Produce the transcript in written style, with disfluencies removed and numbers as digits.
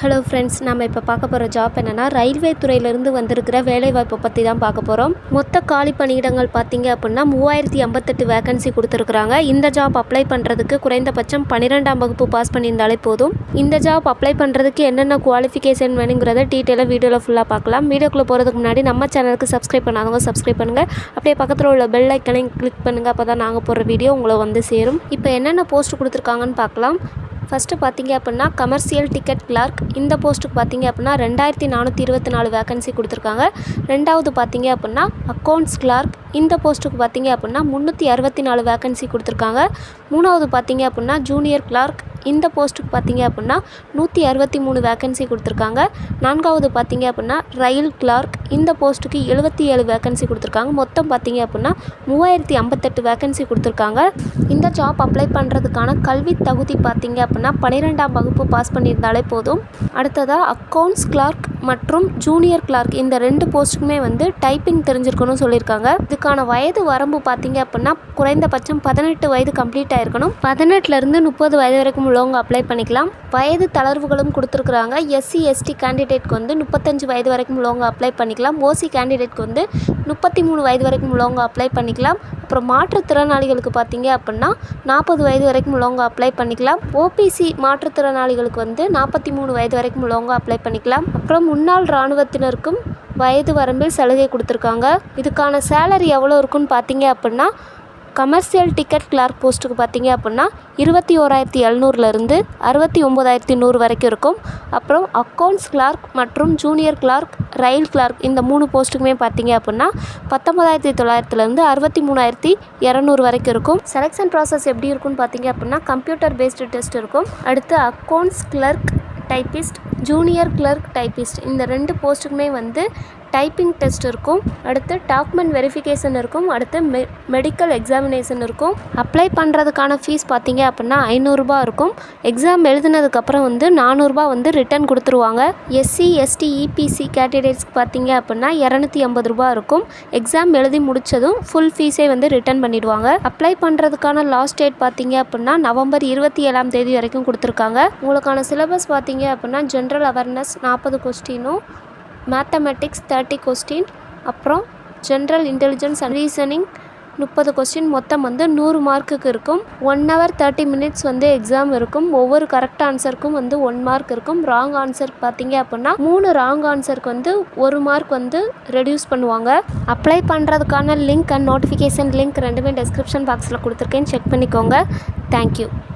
Hello friends, நம்ம இப்போ பார்க்க போகிற ஜாப் என்னென்னா ரயில்வே துறையிலேருந்து வந்திருக்கிற வேலைவாய்ப்பை பற்றி தான் பார்க்க போகிறோம். மொத்த காலி பணியிடங்கள் பார்த்தீங்க அப்படின்னா 3058 வேகன்சி கொடுத்துருக்குறாங்க. இந்த ஜாப் அப்ளை பண்ணுறதுக்கு குறைந்தபட்சம் 12ஆம் வகுப்பு பாஸ் பண்ணியிருந்தாலே போதும். இந்த ஜாப் அப்ளை பண்ணுறதுக்கு என்னென்ன குவாலிஃபிகேஷன் வேணுங்கிறத டீட்டெயிலாக வீடியோவில் ஃபுல்லாக பார்க்கலாம். வீடியோக்குள்ளே போகிறதுக்கு முன்னாடி நம்ம சேனலுக்கு சப்ஸ்கிரைப் பண்ணாதவங்க சப்ஸ்கிரைப் பண்ணுங்கள். அப்படியே பக்கத்தில் உள்ள பெல் ஐக்கனையும் கிளிக் பண்ணுங்கள். அப்போ தான் நாங்கள் போடுற வீடியோ உங்களை வந்து சேரும். இப்போ என்னென்ன போஸ்ட் கொடுத்துருக்காங்கன்னு பார்க்கலாம். ஃபஸ்ட்டு பார்த்தீங்க அப்படின்னா கமர்ஷியல் டிக்கெட் கிளார்க். இந்த போஸ்ட்டுக்கு பார்த்தீங்க அப்படின்னா 2424 வேகன்சி கொடுத்துருக்காங்க. ரெண்டாவது பார்த்தீங்க அப்படின்னா அக்கௌண்ட்ஸ் கிளார்க். இந்த போஸ்ட்டுக்கு பார்த்தீங்க அப்படின்னா 364 வேகன்சி கொடுத்துருக்காங்க. மூணாவது பார்த்தீங்க அப்படின்னா ஜூனியர் கிளார்க். இந்த போஸ்ட்டுக்கு பார்த்தீங்க அப்படின்னா 163 வேகன்சி கொடுத்துருக்காங்க. நான்காவது பார்த்தீங்க அப்படின்னா ரயில் கிளார்க். இந்த போஸ்ட்டுக்கு 77 வேகன்சி கொடுத்துருக்காங்க. மொத்தம் பார்த்தீங்க அப்படின்னா 3058 வேகன்சி கொடுத்துருக்காங்க. இந்த ஜாப் அப்ளை பண்ணுறதுக்கான கல்வி தகுதி பார்த்தீங்க அப்படின்னா 12ஆம் வகுப்பு பாஸ் பண்ணியிருந்தாலே போதும். அடுத்ததாக அக்கௌண்ட்ஸ் கிளார்க் மற்றும் ஜூனியர் கிளார்க் இந்த 2 போஸ்ட்டுக்குமே வந்து டைப்பிங் தெரிஞ்சிருக்கணும்னு சொல்லியிருக்காங்க. இதுக்கான வயது வரம்பு பார்த்தீங்க அப்படின்னா குறைந்தபட்சம் 18 வயது கம்ப்ளீட் ஆகிருக்கணும். 18லேருந்து 30 வயது வரைக்கும் உள்ளவங்க அப்ளை பண்ணிக்கலாம். வயது தளர்வுகளும் கொடுத்துருக்குறாங்க. SC/ST கேண்டிடேட்க்கு வந்து 35 வயது வரைக்கும் உள்ளவங்க அப்ளை பண்ணிக்கலாம். OC கேண்டிடேட்க்கு வந்து 33 வயது வரைக்கும் உள்ளவங்க அப்ளை பண்ணிக்கலாம். அப்புறம் மாற்றுத்திறனாளிகளுக்கு பார்த்தீங்க அப்படின்னா 40 வயது வரைக்கும் உள்ளவங்க அப்ளை பண்ணிக்கலாம். OPC மாற்றுத்திறனாளிகளுக்கு வந்து 43 வயது வரைக்கும் உள்ளவங்க அப்ளை பண்ணிக்கலாம். அப்புறம் முன்னாள் இராணுவத்தினருக்கும் வயது வரம்பில் சலுகை கொடுத்துருக்காங்க. இதுக்கான சேலரி எவ்வளோ இருக்குன்னு பார்த்தீங்க அப்படின்னா கமர்ஷியல் டிக்கெட் கிளார்க் போஸ்ட்டுக்கு பார்த்தீங்க அப்படின்னா 21,700லேருந்து 69,100 வரைக்கும் இருக்கும். அப்புறம் அக்கௌண்ட்ஸ் கிளார்க் மற்றும் ஜூனியர் கிளார்க், ரயில் கிளார்க் இந்த 3 போஸ்ட்டுக்குமே பார்த்தீங்க அப்படின்னா 19,900லேருந்து 63,200 வரைக்கும் இருக்கும். செலெக்ஷன் ப்ராசஸ் எப்படி இருக்குன்னு பார்த்தீங்க அப்படின்னா கம்ப்யூட்டர் பேஸ்டு டெஸ்ட் இருக்கும். அடுத்து accounts clerk typist, junior clerk typist இந்த 2 போஸ்ட்டுக்குமே வந்து டைப்பிங் டெஸ்ட் இருக்கும். அடுத்து டாக்குமெண்ட் வெரிஃபிகேஷன் இருக்கும். அடுத்து மெடிக்கல் எக்ஸாமினேஷன் இருக்கும். அப்ளை பண்ணுறதுக்கான ஃபீஸ் பார்த்தீங்க அப்படின்னா 500 ரூபாய் இருக்கும். எக்ஸாம் எழுதுனதுக்கப்புறம் வந்து 400 ரூபாய் வந்து ரிட்டன் கொடுத்துருவாங்க. SC/ST EPC கேண்டிடேட்ஸ்க்கு பார்த்தீங்க அப்படின்னா 250 ரூபாய் இருக்கும். எக்ஸாம் எழுதி முடித்ததும் ஃபுல் ஃபீஸே வந்து ரிட்டன் பண்ணிடுவாங்க. அப்ளை பண்ணுறதுக்கான லாஸ்ட் டேட் பார்த்தீங்க அப்படின்னா நவம்பர் 27ஆம் தேதி வரைக்கும் கொடுத்துருக்காங்க. உங்களுக்கான சிலபஸ் பார்த்தீங்க அப்படின்னா ஜென்ரல் அவேர்னஸ் 40 கொஸ்டினும், மேத்தமெட்டிக்ஸ் 30 கொஸ்டின், அப்புறம் general intelligence and reasoning 30 question, மொத்தம் வந்து 100 மார்க்குக்கு இருக்கும். 1 hour 30 minutes வந்து எக்ஸாம் இருக்கும். ஒவ்வொரு கரெக்ட் ஆன்சருக்கும் வந்து 1 மார்க் இருக்கும். ராங் ஆன்சர் பார்த்தீங்க அப்படின்னா 3 ராங் ஆன்சருக்கு வந்து 1 மார்க் வந்து ரெடியூஸ் பண்ணுவாங்க. அப்ளை பண்ணுறதுக்கான லிங்க் அண்ட் நோட்டிஃபிகேஷன் லிங்க் ரெண்டுமே டிஸ்கிரிப்ஷன் பாக்ஸில் கொடுத்துருக்கேன், செக் பண்ணிக்கோங்க. தேங்க்யூ.